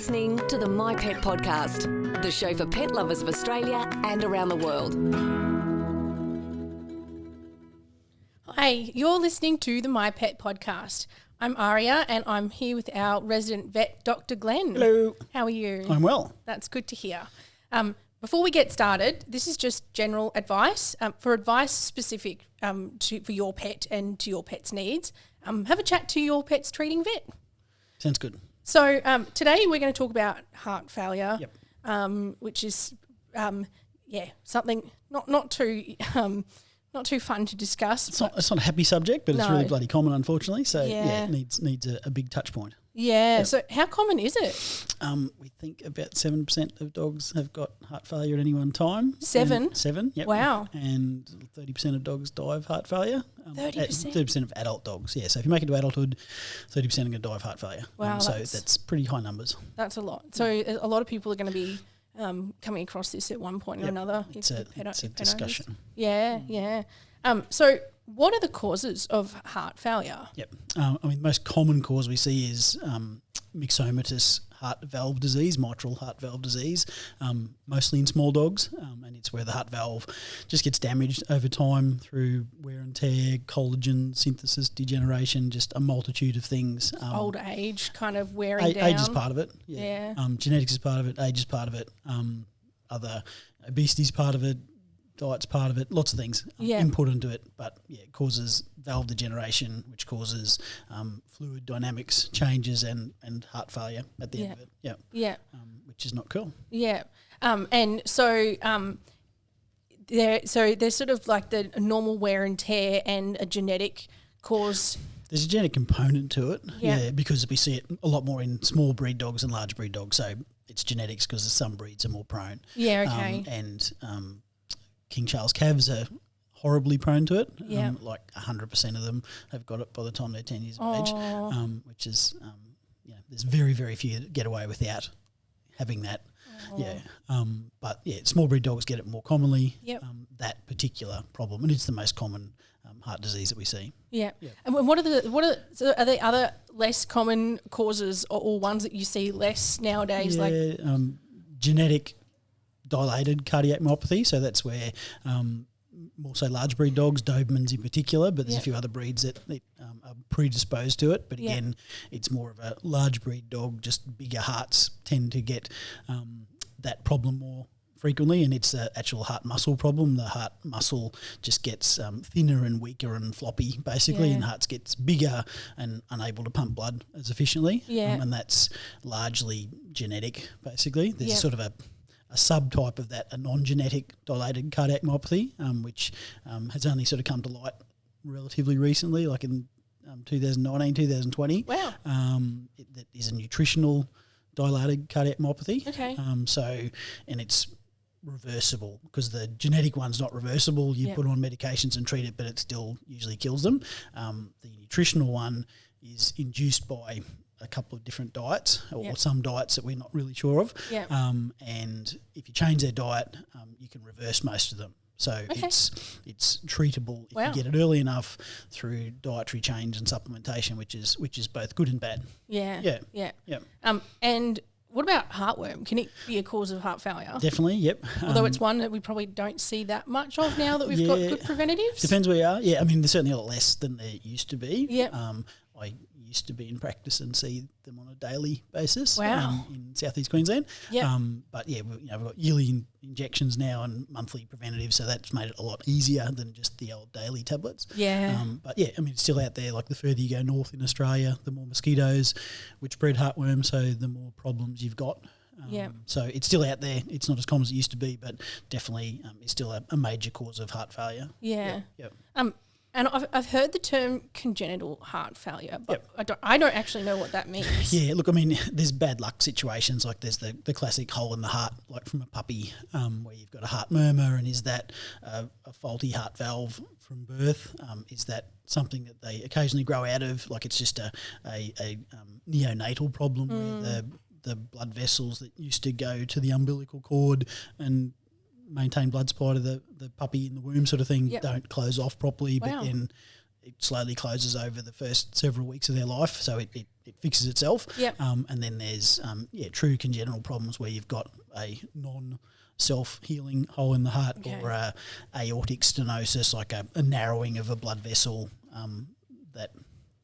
listening to the My Pet Podcast, the show for pet lovers of Australia and around the world. Hi, you're listening to the My Pet Podcast. I'm Aria and I'm here with our resident vet, Dr. Glenn. Hello. How are you? I'm well. That's good to hear. Before we get started, this is just general advice. For advice specific for your pet and to your pet's needs, have a chat to your pet's treating vet. Sounds good. So today we're going to talk about heart failure, which is something not too fun to discuss. It's not a happy subject, but it's really bloody common, unfortunately. So it needs a big touch point. Yeah. Yep. So how common is it? We think about 7% of dogs have got heart failure at any one time. 7? 7, yep. Wow. And 30% of dogs die of heart failure. 30%? 30% of adult dogs, yeah. So if you make it to adulthood, 30% are going to die of heart failure. Wow. So that's pretty high numbers. That's a lot. So a lot of people are going to be coming across this at one point or another. It's a discussion. Yeah. So what are the causes of heart failure? Yep. The most common cause we see is myxomatous heart valve disease, mitral heart valve disease, mostly in small dogs, and it's where the heart valve just gets damaged over time through wear and tear, collagen synthesis, degeneration, just a multitude of things. Old age kind of wearing down. Age is part of it, yeah. Genetics is part of it, age is part of it, other obesity is part of it, diet's part of it, lots of things input into it, but it causes valve degeneration, which causes fluid dynamics changes and heart failure at the end of it. Which is not cool. And so there's sort of like the normal wear and tear and a genetic cause. There's a genetic component to it, because we see it a lot more in small breed dogs and large breed dogs, so it's genetics because some breeds are more prone. King Charles calves are horribly prone to it. Like 100% of them have got it by the time they're 10 years of age, which is, there's very, very few that get away without having that. Small breed dogs get it more commonly, that particular problem, and it's the most common heart disease that we see. And are there other less common causes or ones that you see less nowadays? Genetic dilated cardiomyopathy, so that's where more so large breed dogs, Dobermans in particular, but there's a few other breeds that are predisposed to it. But again, it's more of a large breed dog, just bigger hearts tend to get that problem more frequently, and it's an actual heart muscle problem. The heart muscle just gets thinner and weaker and floppy, basically, and the heart gets bigger and unable to pump blood as efficiently. And that's largely genetic, basically. There's sort of a subtype of that, a non-genetic dilated cardiomyopathy, which has only sort of come to light relatively recently, like in 2019, 2020. Wow. That is a nutritional dilated cardiomyopathy. Okay. And it's reversible because the genetic one's not reversible. You put them on medications and treat it, but it still usually kills them. The nutritional one is induced by a couple of different diets or some diets that we're not really sure of. And if you change their diet, you can reverse most of them. So it's treatable if you get it early enough through dietary change and supplementation, which is both good and bad. And what about heartworm? Can it be a cause of heart failure? Definitely, yep. Although it's one that we probably don't see that much of now that we've got good preventatives. Depends where you are. There's certainly a lot less than there used to be. I used to be in practice and see them on a daily basis in southeast Queensland. But we've got yearly injections now and monthly preventatives, so that's made it a lot easier than just the old daily tablets. It's still out there. Like the further you go north in Australia, the more mosquitoes, which breed heartworm, so the more problems you've got. So it's still out there. It's not as common as it used to be, but definitely it's still a major cause of heart failure. And I've heard the term congenital heart failure, but I don't actually know what that means. There's bad luck situations, like there's the classic hole in the heart, like from a puppy, where you've got a heart murmur, and is that a faulty heart valve from birth? Is that something that they occasionally grow out of? Like it's just a neonatal problem where the blood vessels that used to go to the umbilical cord and maintain blood supply to the puppy in the womb sort of thing don't close off properly, but then it slowly closes over the first several weeks of their life, so it it fixes itself. Yep. And then there's true congenital problems where you've got a self-healing hole in the heart, or a aortic stenosis, like a narrowing of a blood vessel that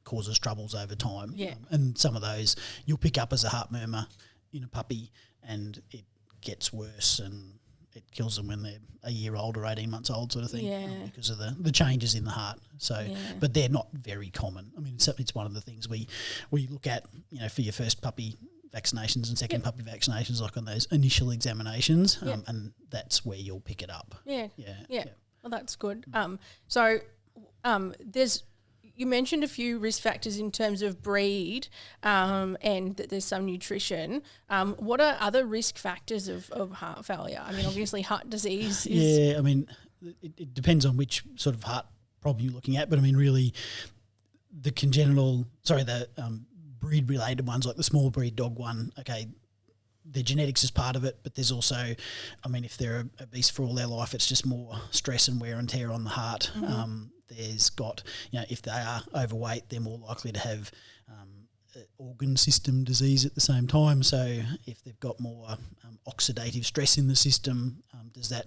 causes troubles over time. Yeah. And some of those you'll pick up as a heart murmur in a puppy, and it gets worse and it kills them when they're a year old or 18 months old, sort of thing, because of the changes in the heart. So, but they're not very common. I mean, it's one of the things we look at, for your first puppy vaccinations and second puppy vaccinations, like on those initial examinations, and that's where you'll pick it up. Yeah. Well, that's good. There's, you mentioned a few risk factors in terms of breed, and that there's some nutrition. What are other risk factors of heart failure? I mean, obviously heart disease is... I mean, it depends on which sort of heart problem you're looking at, but I mean, really the breed-related ones, like the small breed dog one, okay, their genetics is part of it, but there's also, I mean, if they're obese for all their life, it's just more stress and wear and tear on the heart. There's got, if they are overweight, they're more likely to have organ system disease at the same time. So if they've got more oxidative stress in the system, does that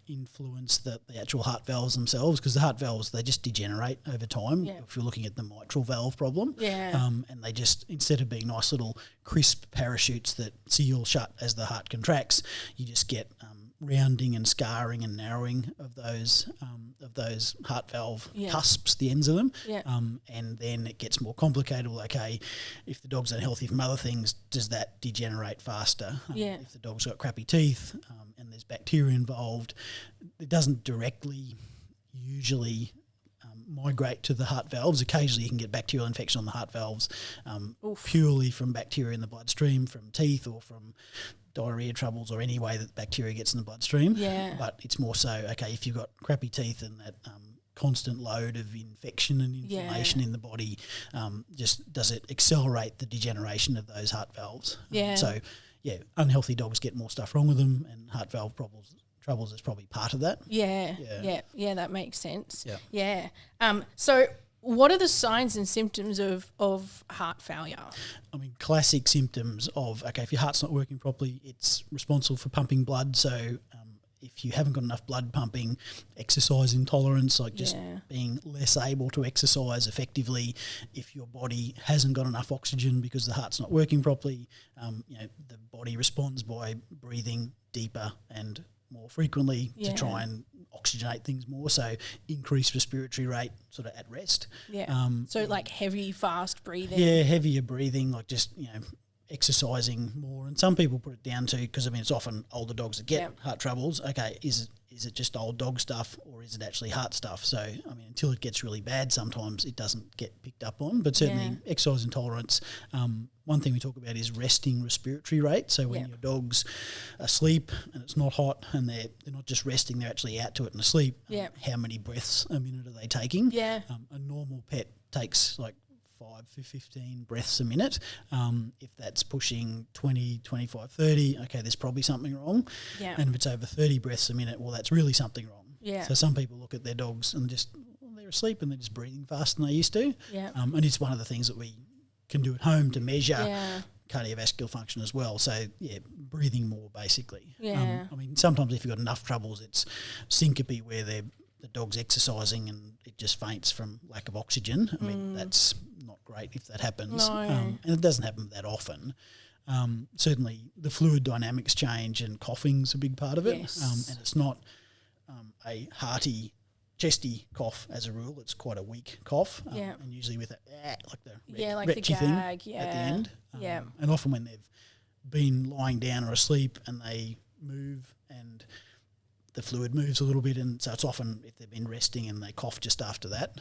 influence the actual heart valves themselves? Because the heart valves, they just degenerate over time. Yeah. If you're looking at the mitral valve problem, and they just, instead of being nice little crisp parachutes that seal shut as the heart contracts, you just get rounding and scarring and narrowing of those heart valve cusps, the ends of them, and then it gets more complicated. Well, okay, if the dog's unhealthy from other things, does that degenerate faster? If the dog's got crappy teeth and there's bacteria involved, it doesn't directly usually migrate to the heart valves. Occasionally you can get bacterial infection on the heart valves purely from bacteria in the bloodstream, from teeth or from diarrhea troubles, or any way that bacteria gets in the bloodstream. But it's more so, okay, if you've got crappy teeth and that constant load of infection and inflammation in the body, just does it accelerate the degeneration of those heart valves? So unhealthy dogs get more stuff wrong with them, and heart valve troubles is probably part of that. That makes sense. So what are the signs and symptoms of heart failure? I mean, classic symptoms of, okay, if your heart's not working properly, it's responsible for pumping blood. So if you haven't got enough blood pumping, exercise intolerance, like just being less able to exercise effectively. If your body hasn't got enough oxygen because the heart's not working properly, the body responds by breathing deeper and more frequently to try and oxygenate things more, so increased respiratory rate sort of at rest. So like heavy, fast breathing. Heavier breathing, like just, exercising more. And some people put it down to, because I mean it's often older dogs that get heart troubles. Okay, is it just old dog stuff, or is it actually heart stuff? So I mean, until it gets really bad, sometimes it doesn't get picked up on, but certainly exercise intolerance. One thing we talk about is resting respiratory rate. So when your dog's asleep and it's not hot and they're not just resting, they're actually out to it and asleep, how many breaths a minute are they taking? A normal pet takes like 5 to 15 breaths a minute. If that's pushing 20, 25, 30, okay, there's probably something wrong. And if it's over 30 breaths a minute, well, that's really something wrong. So some people look at their dogs and they're asleep and they're just breathing faster than they used to. And it's one of the things that we can do at home to measure cardiovascular function as well. So, breathing more basically. I mean, sometimes if you've got enough troubles, it's syncope where the dog's exercising and it just faints from lack of oxygen. I mean, that's not great if that happens. And it doesn't happen that often. Certainly the fluid dynamics change, and coughing's a big part of it. And it's not a hearty, chesty cough as a rule. It's quite a weak cough, and usually with like the retchy thing at the end. And often when they've been lying down or asleep and they move and the fluid moves a little bit, and so it's often if they've been resting and they cough just after that.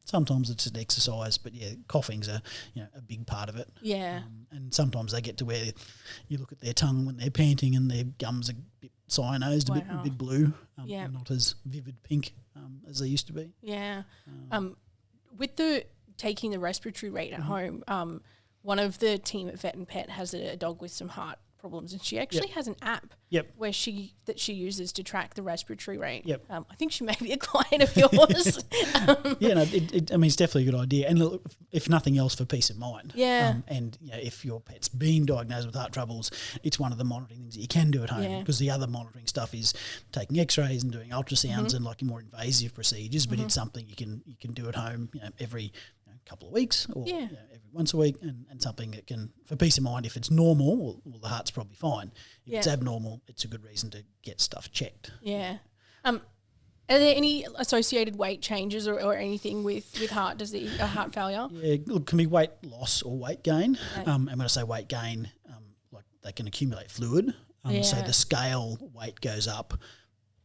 Sometimes it's an exercise, but coughing's a big part of it. And sometimes they get to where you look at their tongue when they're panting and their gums are a bit cyanosed, a bit blue, not as vivid pink as they used to be. With taking the respiratory rate at home, one of the team at Vet and Pet has a dog with some heart problems, and she actually has an app where she uses to track the respiratory rate. I think she may be a client of yours. It's definitely a good idea, and look, if nothing else, for peace of mind. And if your pet's been diagnosed with heart troubles, it's one of the monitoring things that you can do at home, because the other monitoring stuff is taking X-rays and doing ultrasounds and like more invasive procedures, but it's something you can do at home, every couple of weeks or every once a week, and something that can, for peace of mind, if it's normal, well the heart's probably fine. If it's abnormal, it's a good reason to get stuff checked. Are there any associated weight changes or anything with heart disease or heart failure? It can be weight loss or weight gain. And when I say weight gain, like they can accumulate fluid. So the scale weight goes up.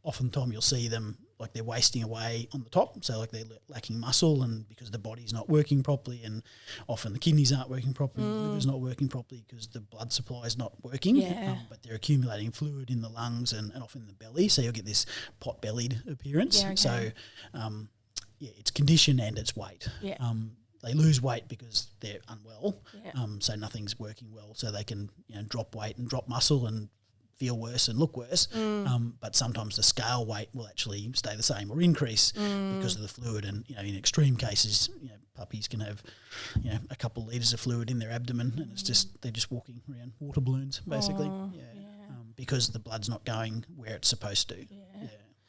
Oftentimes you'll see them like they're wasting away on the top, so like they're lacking muscle, and because the body's not working properly, and often the kidneys aren't working properly, the liver's not working properly because the blood supply is not working, but they're accumulating fluid in the lungs and often in the belly, so you'll get this pot-bellied appearance. So it's condition and it's weight. They lose weight because they're unwell, so nothing's working well, so they can drop weight and drop muscle and feel worse and look worse, but sometimes the scale weight will actually stay the same or increase because of the fluid. And in extreme cases, puppies can have a couple of litres of fluid in their abdomen, and it's just they're just walking around water balloons basically, because the blood's not going where it's supposed to.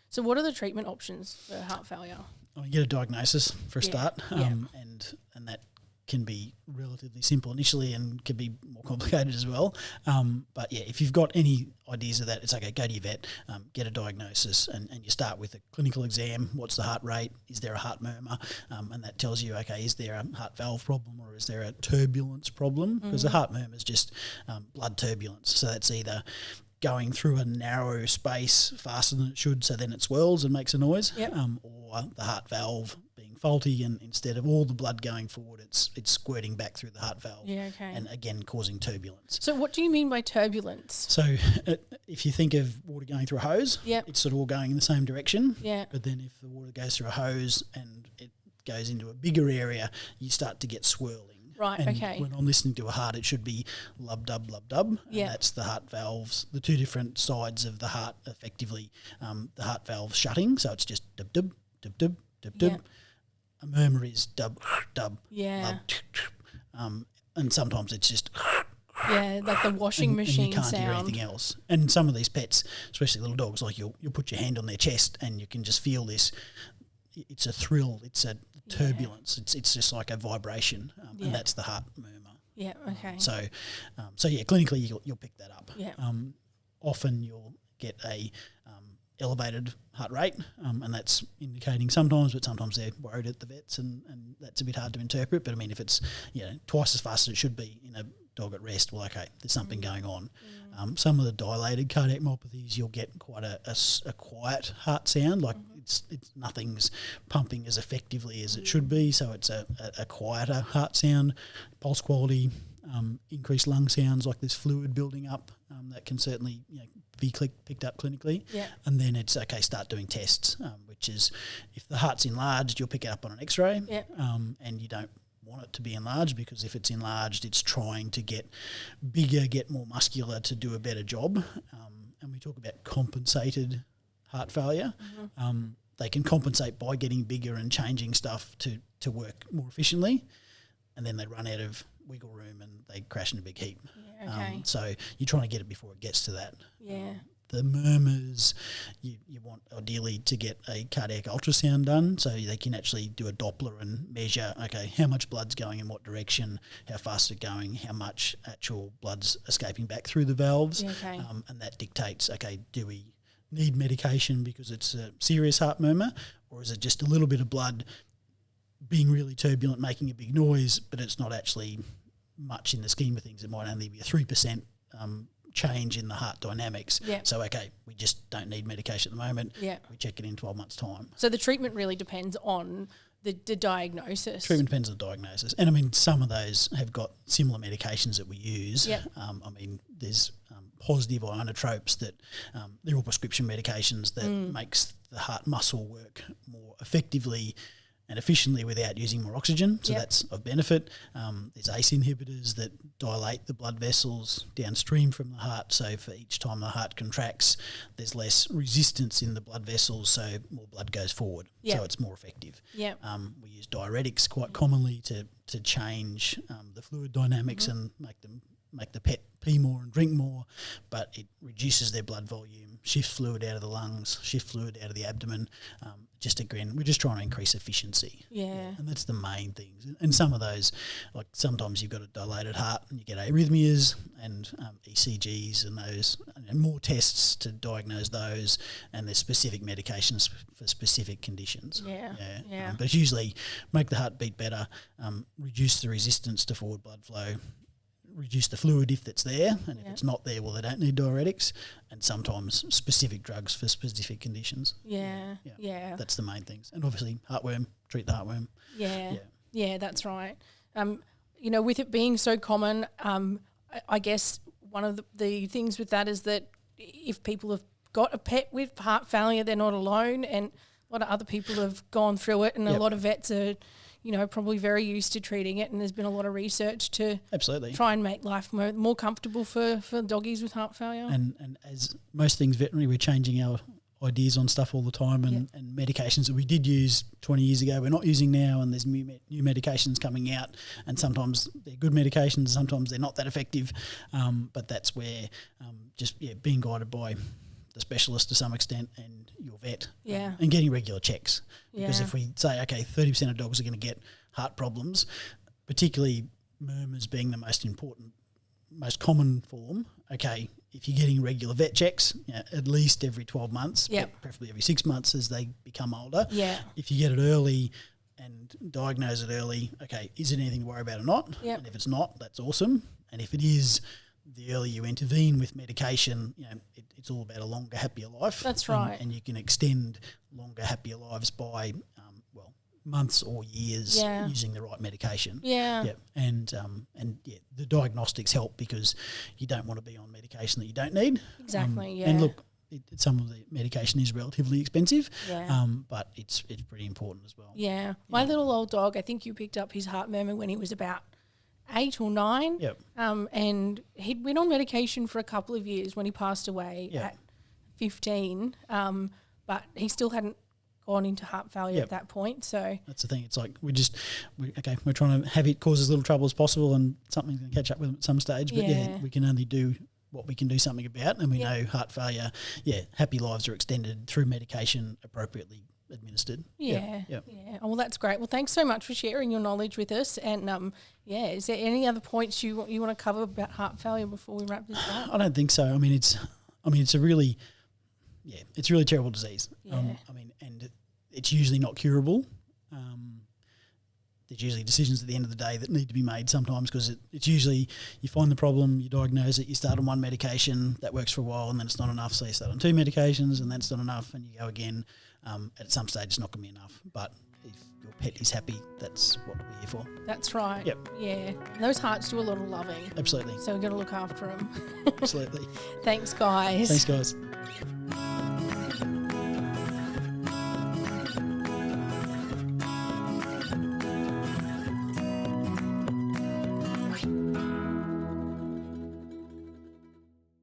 So what are the treatment options for heart failure? You get a diagnosis for a start, and that can be relatively simple initially and can be more complicated as well. But if you've got any ideas of that, it's okay, go to your vet, get a diagnosis, and you start with a clinical exam. What's the heart rate? Is there a heart murmur? And that tells you, okay, is there a heart valve problem or is there a turbulence problem? Because the heart murmur is just blood turbulence. So that's either going through a narrow space faster than it should, so then it swirls and makes a noise, or the heart valve being faulty, and instead of all the blood going forward, it's squirting back through the heart valve, and again causing turbulence. So what do you mean by turbulence? So if you think of water going through a hose, it's sort of all going in the same direction, but then if the water goes through a hose and it goes into a bigger area, you start to get swirling. Right, and when I'm listening to a heart, it should be lub-dub, lub-dub, and that's the heart valves, the two different sides of the heart, effectively, the heart valve shutting, so it's just dub-dub, dub-dub, dub-dub. A murmur is dub-dub, lub, and sometimes it's just like the washing machine and you can't sound. hear anything else. And some of these pets, especially little dogs, like you'll put your hand on their chest and you can just feel this. It's a thrill. It's a turbulence. It's just like a vibration, and that's the heart murmur. So clinically you'll pick that up. Often you'll get a elevated heart rate, and that's indicating sometimes, but sometimes they're worried at the vets, and that's a bit hard to interpret. But I mean, if it's twice as fast as it should be in a dog at rest, well, okay, there's something going on. Some of the dilated cardiomyopathies, you'll get quite a quiet heart sound, like it's nothing's pumping as effectively as it should be, so it's a quieter heart sound. Pulse quality, increased lung sounds, like there's fluid building up, that can certainly be picked up clinically. And then it's okay, start doing tests, which is if the heart's enlarged, you'll pick it up on an X-ray, and you don't want it to be enlarged, because if it's enlarged, it's trying to get bigger, get more muscular to do a better job. And we talk about compensated heart failure. They can compensate by getting bigger and changing stuff to work more efficiently, and then they run out of wiggle room and they crash in a big heap. So you're trying to get it before it gets to that. The murmurs, you want ideally to get a cardiac ultrasound done, so they can actually do a Doppler and measure, okay, how much blood's going in what direction, how fast it's going, how much actual blood's escaping back through the valves, and that dictates, okay, do we need medication because it's a serious heart murmur, or is it just a little bit of blood being really turbulent, making a big noise, but it's not actually much in the scheme of things. It might only be a 3% change in the heart dynamics. So, okay, we just don't need medication at the moment. We check it in 12 months' time. So the treatment really depends on the diagnosis. Treatment depends on the diagnosis. And, I mean, some of those have got similar medications that we use. I mean, there's positive ionotropes that they're all prescription medications that makes the heart muscle work more effectively and efficiently without using more oxygen, so that's of benefit. There's ACE inhibitors that dilate the blood vessels downstream from the heart, so for each time the heart contracts, there's less resistance in the blood vessels, so more blood goes forward, so it's more effective. We use diuretics quite commonly to change the fluid dynamics and make the pet pee more and drink more, but it reduces their blood volume, shifts fluid out of the lungs, shifts fluid out of the abdomen. We're just trying to increase efficiency. And that's the main things. And some of those, like sometimes you've got a dilated heart and you get arrhythmias and ECGs and those, and more tests to diagnose those, and there's specific medications for specific conditions. But it's usually make the heart beat better, reduce the resistance to forward blood flow, reduce the fluid if it's there, and if it's not there, well, they don't need diuretics, and sometimes specific drugs for specific conditions. That's the main things. And obviously heartworm, treat the heartworm. That's right. With it being so common, I guess one of the things with that is that if people have got a pet with heart failure, they're not alone, and a lot of other people have gone through it, and a lot of vets are probably very used to treating it, and there's been a lot of research to try and make life more comfortable for doggies with heart failure. And as most things veterinary, we're changing our ideas on stuff all the time, and medications that we did use 20 years ago we're not using now, and there's new medications coming out, and sometimes they're good medications, sometimes they're not that effective, but that's where being guided by the specialist to some extent and your vet, and getting regular checks. Because if we say, okay, 30% of dogs are going to get heart problems, particularly murmurs being the most common form, okay, if you're getting regular vet checks, at least every 12 months, preferably every 6 months as they become older. If you get it early and diagnose it early, okay, is it anything to worry about or not? And if it's not, that's awesome. And if it is, the earlier you intervene with medication, it's all about a longer, happier life. That's right. And you can extend longer, happier lives by, months or years using the right medication. And the diagnostics help because you don't want to be on medication that you don't need. Exactly, And look, some of the medication is relatively expensive, but it's pretty important as well. My little old dog, I think you picked up his heart murmur when he was about 8 or 9, and he'd been on medication for a couple of years when he passed away at 15, but he still hadn't gone into heart failure at that point. So that's the thing. It's like we're trying to have it cause as little trouble as possible, and something's going to catch up with him at some stage. But we can only do what we can do something about, and we know heart failure. Happy lives are extended through medication appropriately administered. Well, that's great. Well, thanks so much for sharing your knowledge with us. And is there any other points you want to cover about heart failure before we wrap this up? I don't think so. I mean, it's a really terrible disease. And it's usually not curable. There's usually decisions at the end of the day that need to be made sometimes, because it's usually you find the problem, you diagnose it, you start on one medication, that works for a while, and then it's not enough, so you start on 2 medications, and then it's not enough, and you go again. At some stage it's not going to be enough, but if your pet is happy, that's what we're here for. That's right. And those hearts do a lot of loving. Absolutely. So we've got to look after them. Absolutely. Thanks, guys. Thanks, guys.